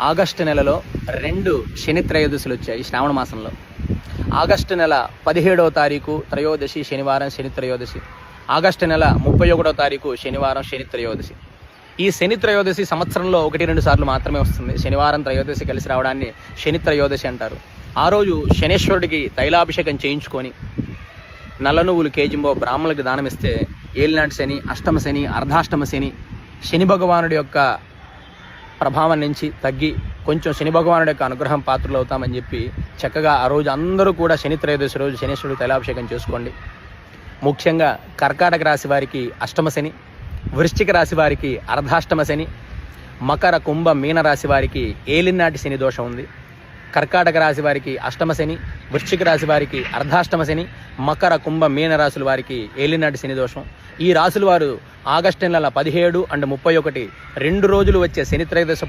August నెలలో 2 శని త్రయోదశులు వచ్చాయి శ్రావణ మాసంలో. ఆగస్టు నెల 17వ తారీఖు త్రయోదశి శనివారం శని త్రయోదశి. ఆగస్టు నెల 31వ తారీఖు శనివారం శని త్రయోదశి. ఈ శని త్రయోదశి సంవత్సరంలో 1-2 సార్లు మాత్రమే వస్తుంది. శనివారం త్రయోదశి కలిసి రావడాన్ని శని త్రయోదశి అంటారు. ఆ రోజు శనేశ్వరుడికి తైలాభిషేకం చేయించుకొని నల్ల నువ్వులు కేజింబో బ్రాహ్మణులకు దానమిస్తే ఏలినాటి శని, అష్టమ శని, అర్ధాష్టమ శని, శని భగవానుడి యొక్క ప్రభావం నుంచి తగ్గి కొంచెం శని భగవానుడి యొక్క అనుగ్రహం పాత్రలు అవుతామని చెప్పి చక్కగా ఆ రోజు అందరూ కూడా శని త్రయోదశి రోజు శనేశ్వరుడికి తైలాభిషేకం చేసుకోండి. ముఖ్యంగా కర్కాటక రాశి వారికి అష్టమ శని, వృశ్చిక రాశి వారికి అర్ధాష్టమ శని, మకర కుంభ మీన రాశి వారికి ఏలినాటి శని దోషం ఉంది. కర్కాటక రాశి వారికి అష్టమ శని, వృశ్చిక రాశి వారికి అర్ధాష్టమ శని, మకర కుంభ మీన రాశుల వారికి ఏలినాటి శని దోషం. ఈ రాశుల వారు ఆగస్టు నెల 17 అండ్ 31 2 రోజులు వచ్చే శని త్రయోదశి